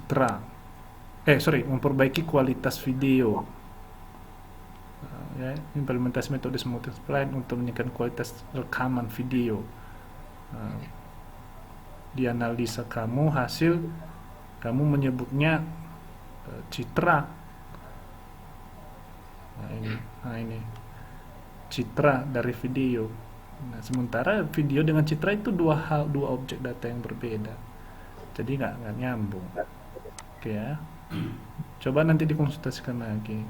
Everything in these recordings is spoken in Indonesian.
citra, memperbaiki kualitas video. Ya, implementasi metode smoothing spline untuk meningkatkan kualitas rekaman video. Nah, di analisa kamu, hasil kamu menyebutnya citra. Nah ini citra dari video. Nah, sementara video dengan citra itu dua objek data yang berbeda, jadi nggak nyambung. Oke ya, coba nanti dikonsultasikan lagi.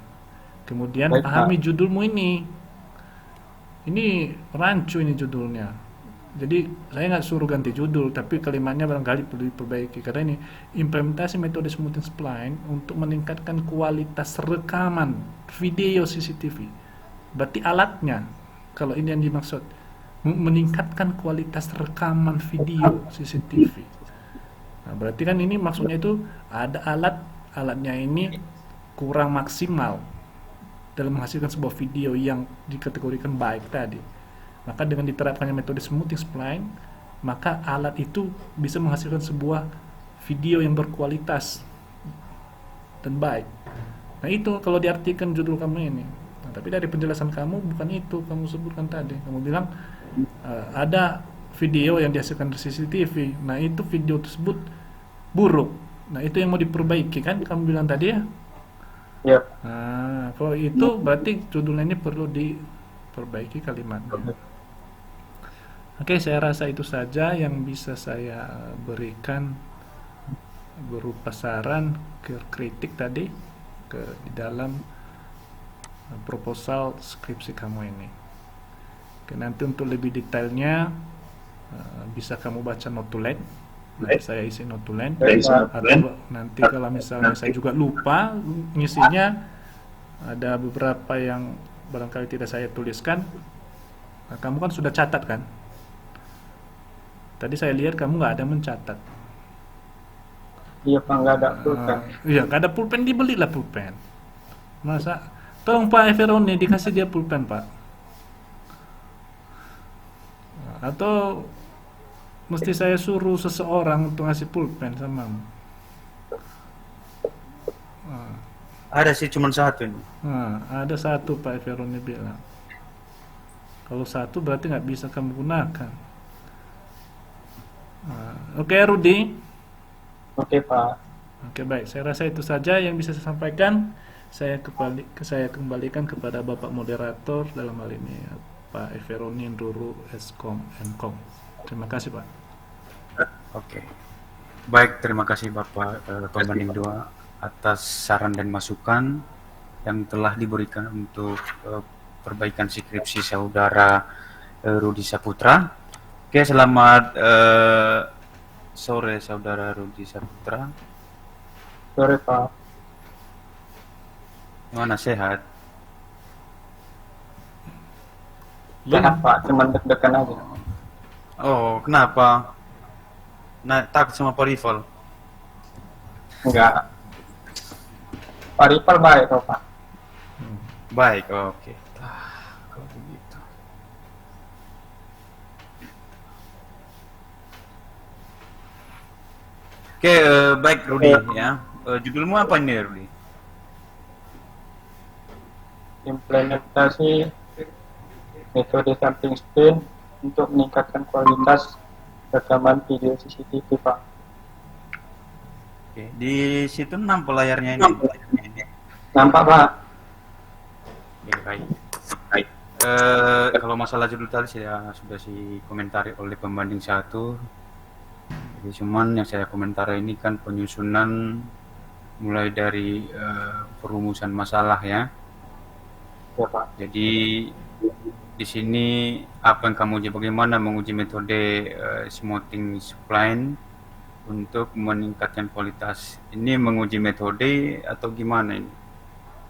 Kemudian Baik, Pak. pahami judulmu ini rancu ini judulnya. Jadi saya nggak suruh ganti judul, tapi kalimatnya barangkali perlu diperbaiki karena ini implementasi metode smoothing spline untuk meningkatkan kualitas rekaman video CCTV. Berarti alatnya, kalau ini yang dimaksud, meningkatkan kualitas rekaman video CCTV. Nah, berarti kan ini maksudnya itu ada alatnya ini kurang maksimal dalam menghasilkan sebuah video yang dikategorikan baik tadi. Maka dengan diterapkannya metode smoothing spline, maka alat itu bisa menghasilkan sebuah video yang berkualitas dan baik. Nah itu kalau diartikan judul kamu ini. Nah, tapi dari penjelasan kamu bukan itu kamu sebutkan tadi. Kamu bilang ada video yang dihasilkan dari CCTV. Nah itu video tersebut buruk. Nah itu yang mau diperbaiki kan kamu bilang tadi ya. Ya. Nah kalau itu berarti judulnya ini perlu diperbaiki kalimatnya. Oke, saya rasa itu saja yang bisa saya berikan berupa saran ke kritik tadi di dalam proposal skripsi kamu ini. Oke, nanti untuk lebih detailnya bisa kamu baca notulen. Nanti saya isi notulen. Atau nanti kalau misalnya saya juga lupa ngisinya, ada beberapa yang barangkali tidak saya tuliskan. Nah, kamu kan sudah catat kan? Tadi saya lihat kamu nggak ada mencatat. Iya, Pak, nggak ada pulpen. Iya, nggak ada pulpen, dibelilah pulpen. Masa? Tolong Pak Everoni dikasih dia pulpen Pak. Atau mesti saya suruh seseorang untuk ngasih pulpen sama. Ada sih cuma satu ini. Nah, ada satu Pak Everoni bilang. Kalau satu berarti nggak bisa kamu gunakan. Oke, Rudi. Oke, Pak. Oke, baik. Saya rasa itu saja yang bisa saya sampaikan. Saya kembalikan kepada Bapak moderator dalam hal ini Pak Everoni Nduru Eskom Mkom. Terima kasih Pak. Oke. Baik, terima kasih Bapak pembanding 2 atas saran dan masukan yang telah diberikan untuk perbaikan skripsi saudara Rudi Saputra. Oke, selamat sore saudara Rudi Saputra. Sore, Pak. Gimana, sehat? Sehat, Pak. Cuman deg-degan aja. Oh, kenapa? Nah, takut sama Pak Rival? Enggak. Pak Ripal baik kok, Pak. Baik, oke. Kalau begitu. Oke, baik Rudi ya. Judulmu apa ini Rudi? Implementasi metode sampling spin untuk meningkatkan kualitas rekaman video CCTV, Pak. Oke, di situ nampak layarnya ini. Nampak, Pak? Oke, baik. Kalau masalah judul tadi saya sudah komentari oleh pembanding 1. Jadi cuman yang saya komentari ini kan penyusunan mulai dari perumusan masalah ya. Ya, Pak. Jadi di sini apa yang kamu uji, bagaimana menguji metode smoothing spline untuk meningkatkan kualitas. Ini menguji metode atau gimana ini?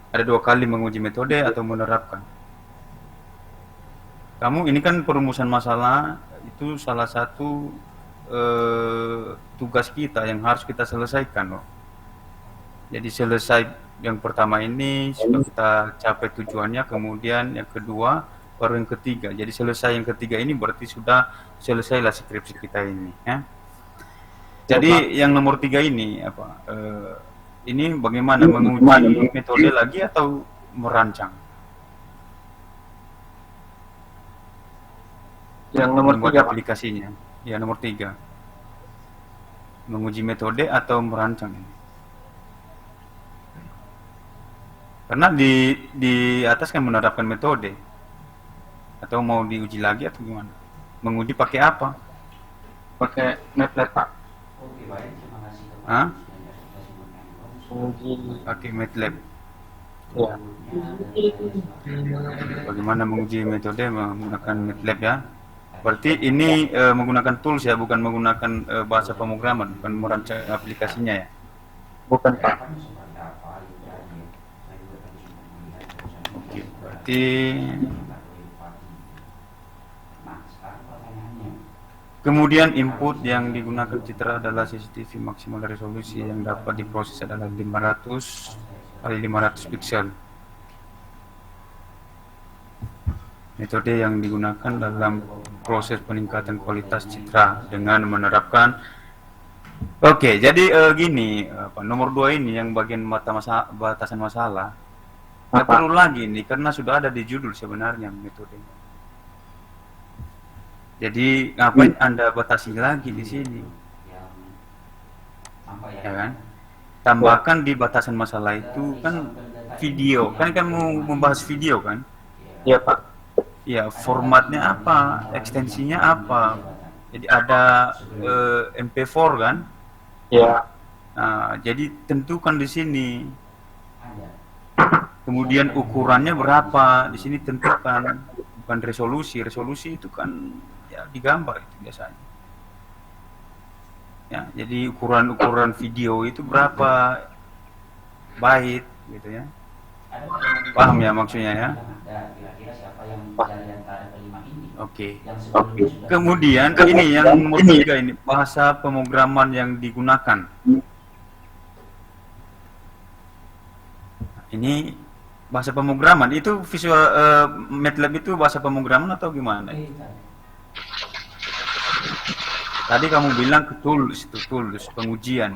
Ada 2 kali menguji metode atau menerapkan? Kamu ini kan perumusan masalah itu salah satu tugas kita yang harus kita selesaikan loh. Jadi selesai yang pertama ini sudah kita capai tujuannya, kemudian yang kedua baru yang ketiga. Jadi selesai yang ketiga ini berarti sudah selesailah skripsi kita ini ya. Jadi yang nomor 3 ini apa? Ini bagaimana menguji metode lagi atau merancang? Yang nomor Membuat 3, Pak. aplikasinya. Ya, nomor 3. Menguji metode atau merancang. Karena di atas kan menerapkan metode. Atau mau diuji lagi atau gimana? Menguji pakai apa? Pakai MATLAB, Pak. Hah? Uji, Pakai MATLAB. ya. Bagaimana menguji metode menggunakan MATLAB ya? Berarti ini menggunakan tools ya, bukan menggunakan bahasa pemrograman, bukan merancang aplikasinya ya. Bukan, Pak. Oke, berarti kemudian input yang digunakan citra adalah CCTV maksimal resolusi yang dapat diproses adalah 500 kali 500 pixel. Metode yang digunakan dalam proses peningkatan kualitas citra dengan menerapkan. Oke, jadi gini, nomor 2 ini yang bagian batasan masalah. Nggak Apa? perlu lagi nih, karena sudah ada di judul sebenarnya metodenya. Jadi ngapain Anda batasi lagi di sini? Ya kan? Tambahkan di batasan masalah itu kan video, kan kamu membahas video kan? Iya, Pak. Ya, formatnya apa, ekstensinya apa. Jadi ada MP4 kan? Ya. Nah, jadi tentukan di sini. Kemudian ukurannya berapa? Di sini tentukan, bukan resolusi. Resolusi itu kan ya digambar itu biasanya. Ya, jadi ukuran video itu berapa byte gitu ya. Paham ya maksudnya ya? Oke. Kemudian ini yang nomor 3 ini bahasa pemrograman yang digunakan. Ini bahasa pemrograman itu visual MATLAB itu bahasa pemrograman atau gimana? Tadi kamu bilang ke tools itu tools pengujian.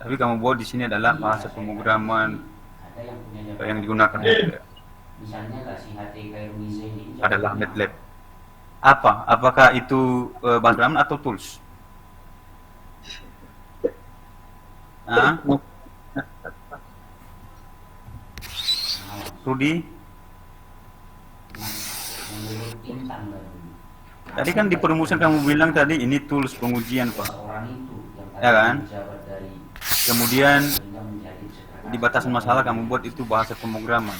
Tapi kamu buat di sini adalah bahasa pemrograman yang digunakan adalah MATLAB. Apa? Apakah itu bahasa pemrograman atau tools? Hah? Rudi? Tadi kan di perumusan kamu bilang tadi ini tools pengujian, Pak. Ya kan? Kemudian di batasan masalah kamu buat itu bahasa pemrograman.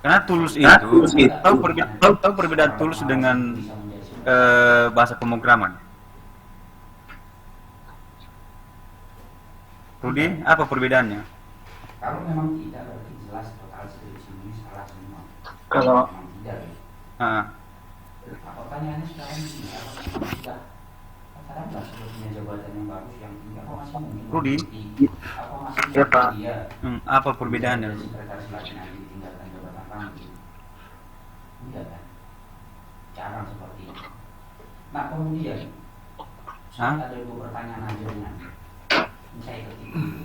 Karena tools itu tahu perbedaan tools dengan bahasa pemrograman. Rudi, apa perbedaannya? Kalau memang tidak berarti jelas total skripsi ini salah semua. Kalau Memang tidak. Ah, Nah, pertanyaannya sekarang ini apakah memang tidak katakanlah sebetulnya jabatan yang bagus yang tinggi apa masih mungkin Rudi? apa masih Ya, Pak. dia apa perbedaannya? sekretaris pelayanan ditinggalkan jabatan kamu? Tidak kan? Jarang seperti itu. Nah kemudian Hah? ada 2 pertanyaan aja dengan ini saya ketik dulu.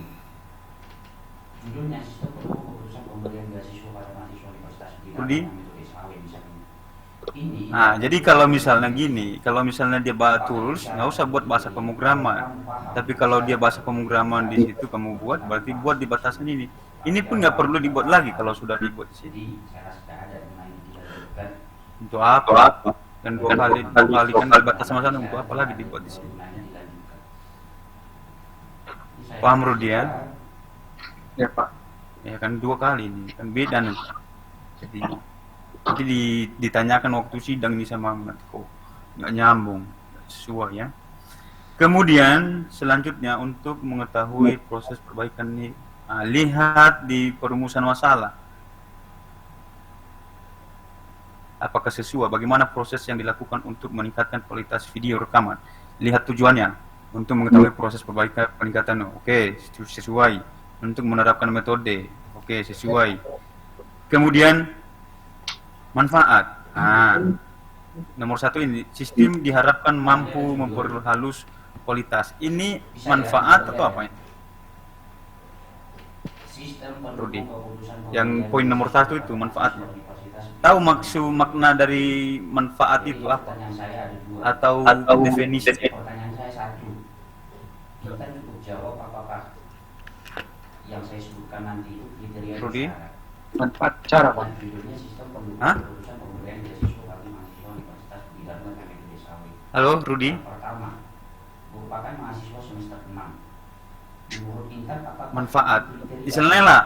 Judulnya sistem pendukung keputusan pemberian beasiswa pada mahasiswa Universitas Rudi? Metode SAW bisa ini. Nah, jadi kalau misalnya gini, kalau misalnya dia bahasa tools, nggak usah buat bahasa pemrograman. Tapi kalau dia bahasa pemrograman di situ kamu buat, berarti buat di batasan ini. Ini pun nggak perlu dibuat lagi kalau sudah dibuat di sini. Jadi saya rasa tidak ada yang lain tidak dilakukan. Untuk apa? Dan dua kali kan di batasan masalah untuk apa lagi dibuat di sini? Paham Rudi ya? ya, Pak. Ya kan 2 kali ini, kan beda nih. Jadi nanti ditanyakan waktu sidang ini sama kok nggak nyambung, nggak sesuai ya. Kemudian selanjutnya untuk mengetahui proses perbaikan ini, lihat di perumusan masalah. Apakah sesuai? Bagaimana proses yang dilakukan untuk meningkatkan kualitas video rekaman? Lihat tujuannya untuk mengetahui proses perbaikan peningkatan. Oke, sesuai. Untuk menerapkan metode, oke, sesuai. Kemudian manfaat. Nomor 1 ini sistem diharapkan mampu memperhalus kualitas. Ini Bisa manfaat ya, atau ya. apa ya? Sistem Rudi, pendukung keputusan yang pemberian poin nomor beasiswa 1 itu manfaatnya. universitas. Tahu maksud makna dari manfaat Jadi itu apa? pertanyaan saya ada dua. Atau definisi? Pertanyaan saya satu, kita cukup jawab apakah yang saya sebutkan nanti itu kriteria Rudi? syarat. Manfaat cara Pak. Dan judulnya sistem pendukung Hah? keputusan pemberian beasiswa bagi mahasiswa Universitas Bidang Teknik Desawi. Halo, Rudi? Yang pertama, merupakan mahasiswa semester 6. Menurut Intan apakah Manfaat. kriteria- Misalnya lah,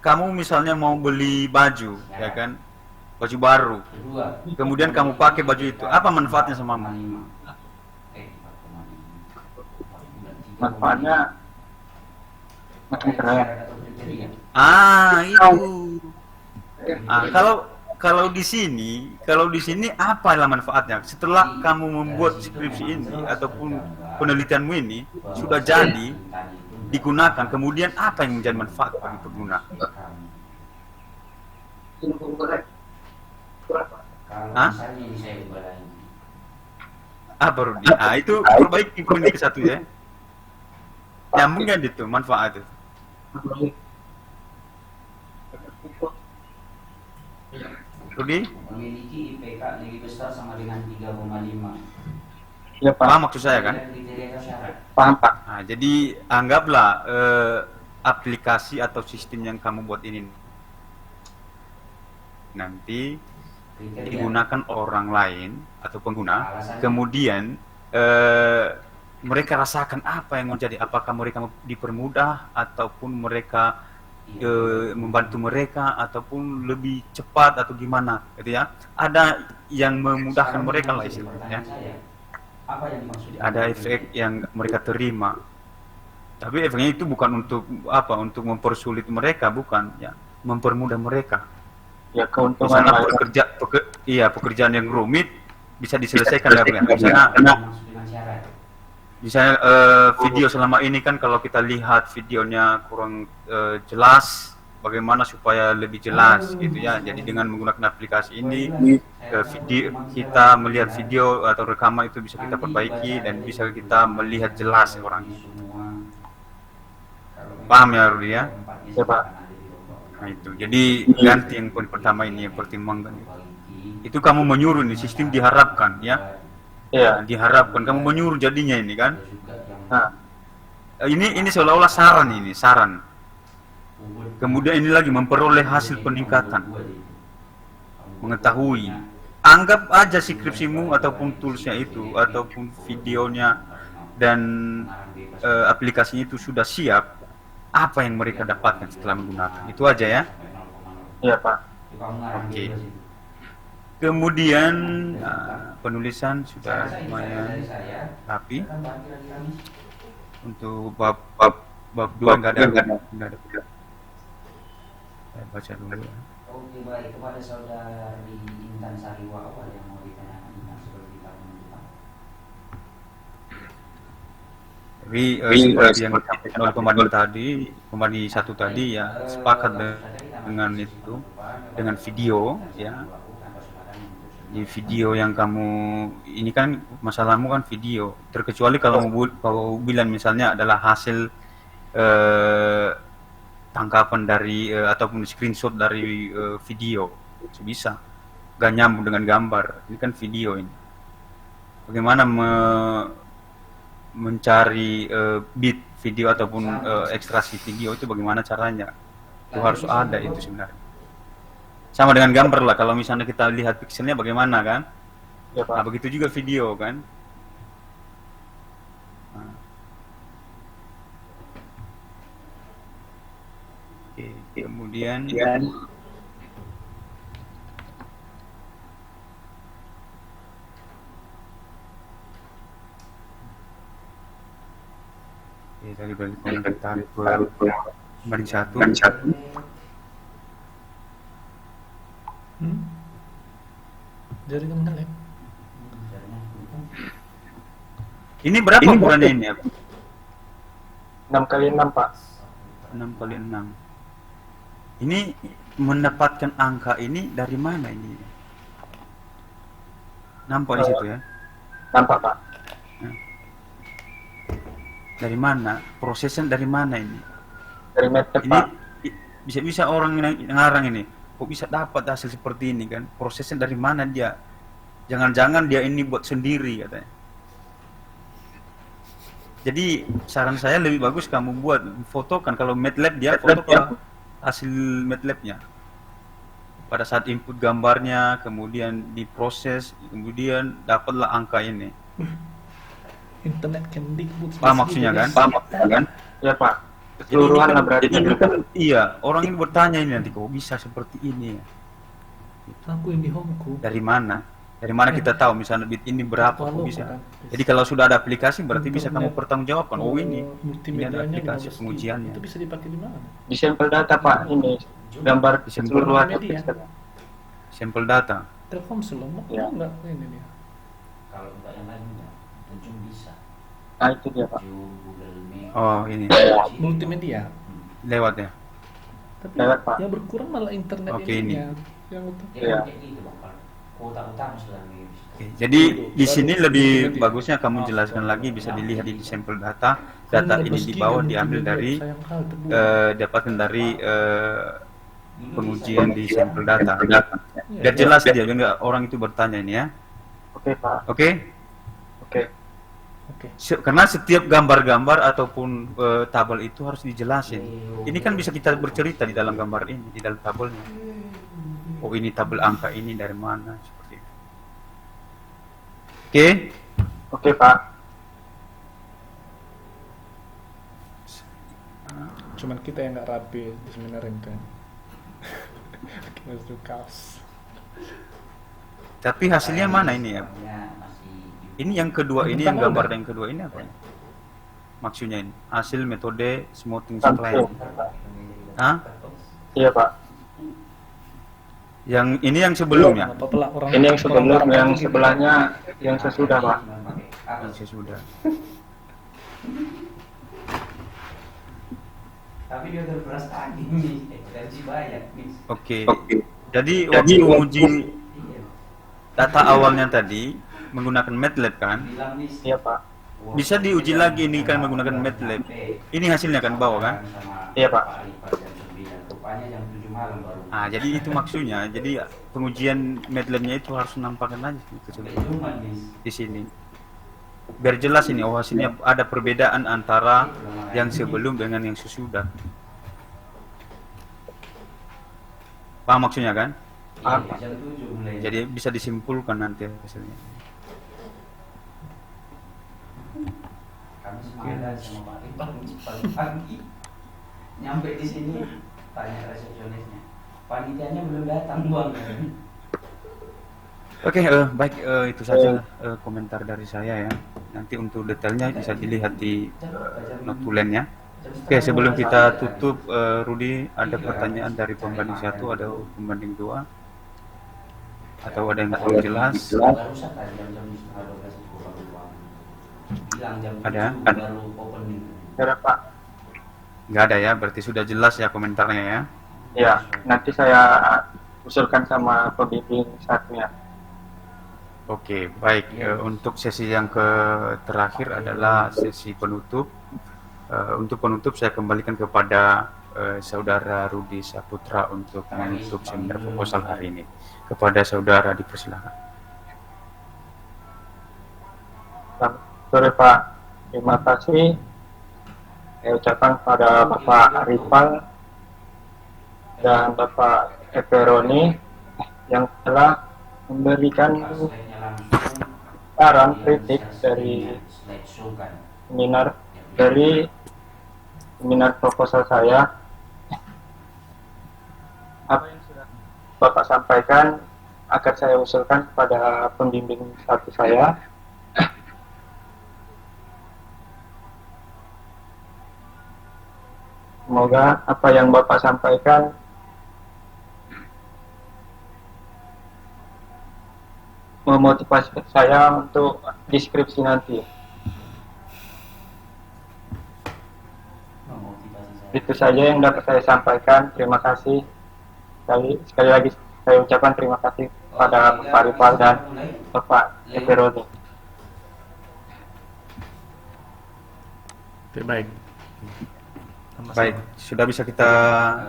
kamu misalnya mau beli baju, ya kan? Baju baru. Kedua, Kemudian kamu pakai baju itu. Apa manfaatnya sama kamu? 4,5. 4,5. Manfaatnya makin keren. Atau kriteria. Itu. Kalau di sini apalah manfaatnya? Setelah kamu membuat skripsi ini ataupun penelitianmu ini sudah jadi digunakan, kemudian apa yang menjadi manfaat bagi pengguna? Kalau Hah? misalnya ini saya ubah lagi. Apa Rudi? Itu perbaiki poin ke satu ya. Nyambung kan itu manfaat itu. Rudi, Memiliki IPK lebih besar sama dengan 3,5. Ya Pak. paham maksud saya kan? Ada kriteria atau syarat? Paham Pak. Nah, jadi anggaplah aplikasi atau sistem yang kamu buat ini nanti Kriteria. digunakan orang lain atau pengguna, Alasannya? kemudian mereka rasakan apa yang menjadi, apakah mereka dipermudah ataupun mereka membantu mereka ataupun lebih cepat atau gimana gitu ya. Ada yang memudahkan mereka lah istilahnya. Pertanyaan saya, apa yang dimaksud? Ada efek yang mereka terima. Tapi efeknya itu bukan untuk apa? Untuk mempersulit mereka, bukan ya, mempermudah mereka. Ya keuntungan Misalnya pekerjaan yang rumit bisa diselesaikan ya, Bang. Misalnya Maksud dengan syarat? misalnya video selama ini kan kalau kita lihat videonya kurang jelas, bagaimana supaya lebih jelas gitu ya. Jadi dengan menggunakan aplikasi ini video kita melihat video atau rekaman itu bisa kita perbaiki dan bisa kita melihat jelas orangnya. Paham ya Rudi ya? Ya, Pak. Nah itu. Jadi ganti yang poin pertama ini yang pertimbangkan. Itu kamu menyuruh nih, sistem diharapkan ya. ya. Diharapkan kamu menyuruh jadinya ini kan. Nah, Ini seolah-olah saran. Kemudian ini lagi memperoleh hasil peningkatan. Mengetahui. Anggap aja skripsimu ataupun toolsnya itu ataupun videonya dan aplikasinya itu sudah siap, apa yang mereka dapatkan setelah menggunakan. Itu aja ya. ya Pak. Oke. Kemudian penulisan sudah lumayan rapi. Untuk bab 2 enggak ada. Saya baca dulu ya. Oke, baik. Kepada saudari Intan Sariwa, apa yang mau ditanyakan Intan sebelum kita menutup? Tapi seperti yang disampaikan oleh pembanding satu tadi ya, sepakat dengan itu, dengan video ya. Di video yang kamu ini kan masalahmu kan video, terkecuali kalau bilang misalnya adalah hasil tangkapan dari ataupun screenshot dari video, bisa gak nyambung dengan gambar. Ini kan video ini. Bagaimana mencari bit video ataupun ekstraksi video itu bagaimana caranya? Itu harus ada itu sebenarnya. Sama dengan gambar lah, kalau misalnya kita lihat pixelnya bagaimana kan? Ya Pak. Nah, begitu juga video kan? Nah. Oke, kemudian tadi bagi komentar banding satu. Jaringan menelek. Ini berapa bulannya ini? 6 kali 6 Pak. 6 kali 6. Ini mendapatkan angka ini dari mana ini? Nampak di situ ya? Nampak Pak. Dari mana? Prosesnya dari mana ini? Dari MATLAB, Ini Pak. bisa-bisa orang yang ngarang ini kok bisa dapat hasil seperti ini kan? Prosesnya dari mana dia? Jangan-jangan dia ini buat sendiri katanya. Jadi saran saya lebih bagus kamu buat foto kan, kalau MATLAB dia foto hasil MATLAB-nya. Pada saat input gambarnya, kemudian diproses, kemudian dapatlah angka ini. Internet Kemdikbud. Paham maksudnya kan? Paham maksudnya kan? Ya, Pak. Jadi ini Keseluruhan kan, lah berarti. jadi ini kan iya, orang ini bertanya ini nanti kok bisa seperti ini ya? Aku yang di Hongku. Dari mana? Dari mana kita tahu misalnya bit ini berapa kok bisa? Jadi kalau sudah ada aplikasi berarti bisa kamu pertanggungjawabkan. Oh ini ada aplikasi pengujiannya. Itu bisa dipakai di mana? Di sampel data, Pak. Ini gambar keseluruhan Media. sistem. Sampel data. Telkomsel mau Ya. enggak ini dia. Kalau untuk yang lain enggak, tentu bisa. Nah, itu dia, Pak. Zoom, Google Meet. Oh ini Multimedia. lewat ya. Tapi Lewat, Pak. yang berkurang malah internet Oke, ini. ininya. Yang itu. Dia Iya. kan kayak gitu Bang. Kalau kuota utama sudah lebih. Oke, jadi di sini lebih Multimedia. bagusnya kamu jelaskan lagi, bisa dilihat di sampel data. Data ini di bawah diambil dari dapatkan dari pengujian di sampel data. Biar jelas dia, biar nggak orang itu bertanya ini ya. Oke, Pak. Oke? Oke. Oke. Karena setiap gambar-gambar ataupun tabel itu harus dijelasin. Ini kan bisa kita bercerita di dalam gambar ini, di dalam tabelnya. Oh ini tabel angka ini dari mana, seperti itu. Oke? Oke, Pak. Cuman kita yang nggak rapi sebenarnya kan. Kita itu kaos. Tapi hasilnya mana ini ya? Masih Ini yang kedua ini, yang Pertama gambar udah. yang kedua ini apa? Maksudnya ini hasil metode smoothing supply. Hah? Iya, Pak. Yang ini yang sebelumnya? Apa-apa lah, orang Ini yang sebelum, orang- yang sebelahnya, yang sesudah, Pak. Yang sesudah. Tapi dia udah beras tadi nih, gaji banyak nih. Oke. Jadi waktu uji Iya. data awalnya tadi menggunakan MATLAB kan? Bilang nih. Iya, Pak. Bisa diuji lagi ini kan menggunakan MATLAB. Ini hasilnya kan bawah kan? Iya, Pak. Rupanya jam 7 malam baru. Ah, jadi itu maksudnya. Jadi pengujian MATLAB-nya itu harus nampakkan aja Sampai Jumat nih. di sini. Biar jelas ini, oh hasilnya ada perbedaan antara yang sebelum dengan yang sesudah. Paham maksudnya kan? Paham, Iya, jam 7 mulai. Jadi bisa disimpulkan nanti hasilnya. Kami semangat sama Pak Ripal pagi nyampe di sini tanya resepsionisnya, panitianya belum datang Bang. Oke, baik, itu saja komentar dari saya ya. Nanti untuk detailnya bisa dilihat di notulennya. Oke, sebelum kita tutup, Rudi, ada pertanyaan dari pembanding 1, ada pembanding 2, atau ada yang kurang jelas? Barusan tadi jam 11:30 itu baru Bang. Bilang jam Ada? 7 baru opening. Iya, Pak. Nggak ada ya, berarti sudah jelas ya komentarnya ya. Ya, nanti saya usulkan sama pembimbing satunya. Oke, baik. Untuk sesi yang terakhir adalah sesi penutup. Untuk penutup saya kembalikan kepada saudara Rudi Saputra untuk menutup seminar proposal hari ini. Kepada saudara dipersilakan. Selamat sore, Pak. Terima kasih. Saya ucapkan kepada Bapak Ripal dan Bapak Eperoni yang telah memberikan Slide-nya langsung. saran Yang kritik bisa dari slide show kan. seminar proposal saya. Apa yang sudah Bapak sampaikan akan saya usulkan kepada pembimbing satu saya. Semoga apa yang Bapak sampaikan memotivasi saya untuk deskripsi nanti. Memotivasi saya. Itu saja yang dapat saya sampaikan. Terima kasih. Sekali lagi saya ucapkan terima kasih kepada Bapak Ripal dan Bapak Eperoni. Oke, baik. Sama-sama. Baik, sudah bisa kita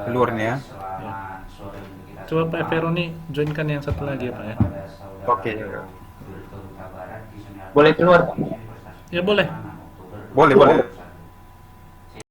keluar nih ya. Selamat sore untuk kita Coba Pak semua. Veroni joinkan yang satu lagi ya Pak ya. Kepada saudara Oke. Direktur Huta Barat di Sumatera Boleh keluar, Pak? Ya boleh. Boleh, boleh.